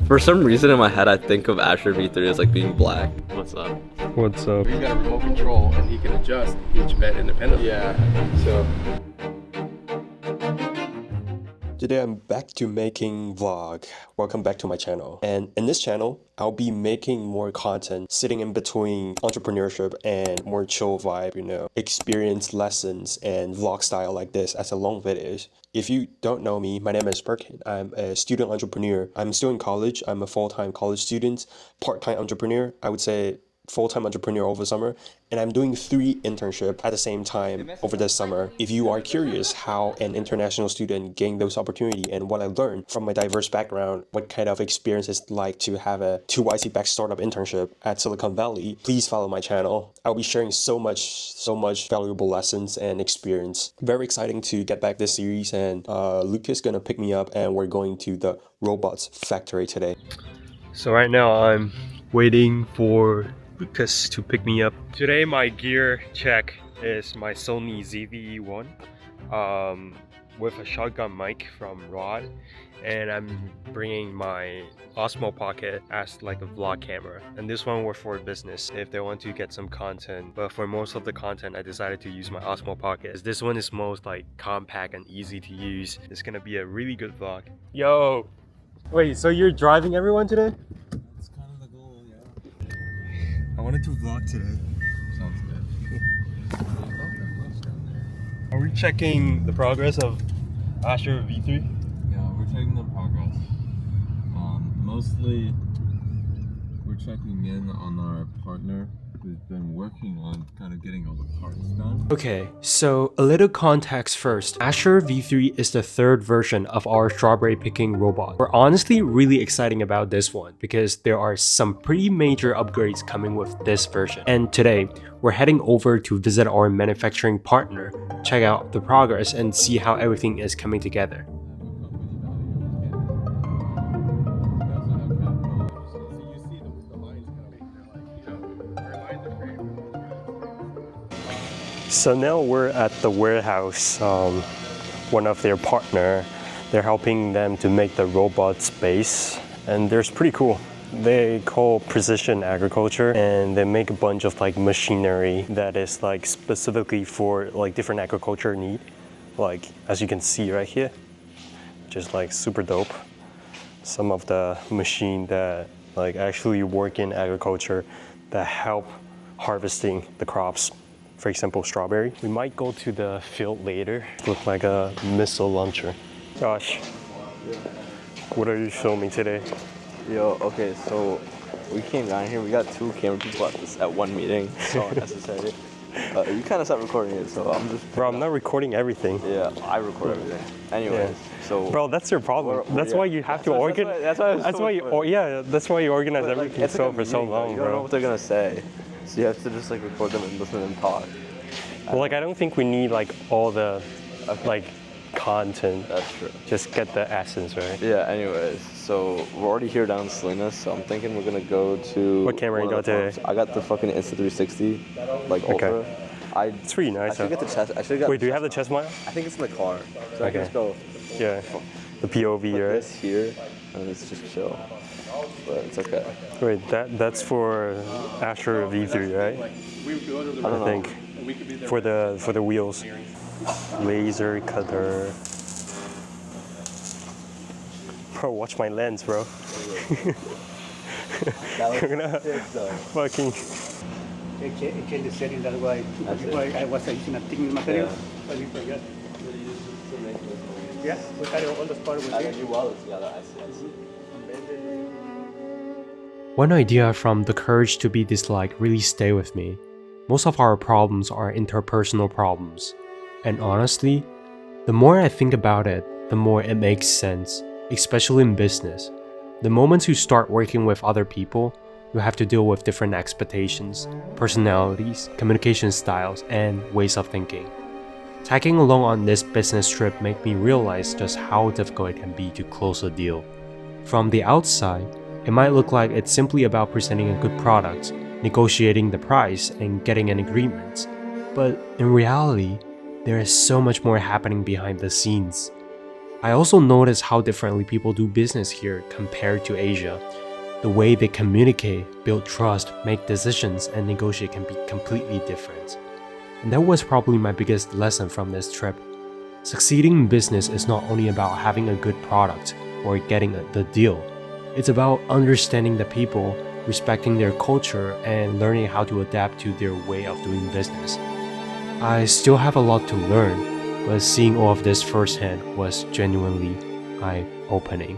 For some reason in my head, I think of Asher V3 as like being black. What's up? What's up? He's got a remote control and he can adjust each bed independently. Yeah. So Today I'm back to making vlog. Welcome back to my channel. And in this channel, I'll be making more content sitting in between entrepreneurship and more chill vibe, experience lessons and vlog style like this as a long videos. If you don't know me, my name is Perkin. I'm a student entrepreneur. I'm still in college. I'm a full-time college student, part-time entrepreneur. I would say full-time entrepreneur over summer, and I'm doing 3 internships at the same time over this summer. If you are curious how an international student gained those opportunities and what I learned from my diverse background, what kind of experience it's like to have a 2YC back startup internship at Silicon Valley, please follow my channel. I'll be sharing so much valuable lessons and experience. Very exciting to get back this series, and Lucas is gonna pick me up and we're going to the robots factory today. So right now I'm waiting for Lucas to pick me up. Today my gear check is my Sony ZV-E1 with a shotgun mic from Rod, and I'm bringing my Osmo Pocket as like a vlog camera, and this one was for business if they want to get some content, but for most of the content I decided to use my Osmo Pocket as this one is most like compact and easy to use. It's gonna be a really good vlog. Yo! Wait, so you're driving everyone today? I wanted to vlog today. Sounds good. Are we checking the progress of Asher V3? Yeah, we're checking the progress. Mostly we're checking in on our partner who's been working on kind of getting all the parts done. Okay, so a little context first. Asher V3 is the 3rd version of our strawberry picking robot. We're honestly really excited about this one because there are some pretty major upgrades coming with this version. And today, we're heading over to visit our manufacturing partner, check out the progress and see how everything is coming together. So now we're at the warehouse, one of their partner. They're helping them to make the robot space, and they're pretty cool. They call precision agriculture, and they make a bunch of like machinery that is like specifically for like different agriculture need. Like as you can see right here, just like super dope. Some of the machine that like actually work in agriculture that help harvesting the crops. For example, strawberry. We might go to the field later. Look like a missile launcher. Josh, what are you showing me today? Yo, okay, so we came down here. We got 2 camera people at one meeting. So unnecessary. You kind of stopped recording it, so I'm just. Bro, I'm not recording everything. Yeah, I record everything. Anyways, so. Bro, that's your problem. That's why you have to organize. That's why you organize everything for so long, You bro. don't know what they're gonna say, so you have to just like record them and listen to them talk. Well, like I don't think we need like all the like content. That's true. Just get the essence, right? Yeah. Anyways, so we're already here down in Salinas, so I'm thinking we're gonna go to. What camera you got today? I got the fucking Insta360, like Ultra. It's pretty nice. I should get the chest. I should get. Wait, do you have the chest mount? I think it's in the car. So I can just go. Yeah. The POV, Put right? this here, and it's just chill. But it's okay. Wait, that's for Asher V3, right? I think for the wheels. Laser cutter. Bro, watch my lens, bro. You're gonna fucking. Change the setting that way. I was using a thin material. Yeah, we carry all the parts with it. One idea from the courage to be disliked really stay with me. Most of our problems are interpersonal problems. And honestly, the more I think about it, the more it makes sense, especially in business. The moment you start working with other people, you have to deal with different expectations, personalities, communication styles, and ways of thinking. Tagging along on this business trip made me realize just how difficult it can be to close a deal. From the outside, it might look like it's simply about presenting a good product, negotiating the price, and getting an agreement. But in reality, there is so much more happening behind the scenes. I also noticed how differently people do business here compared to Asia. The way they communicate, build trust, make decisions, and negotiate can be completely different. And that was probably my biggest lesson from this trip. Succeeding in business is not only about having a good product or getting the deal. It's about understanding the people, respecting their culture, and learning how to adapt to their way of doing business. I still have a lot to learn, but seeing all of this firsthand was genuinely eye-opening.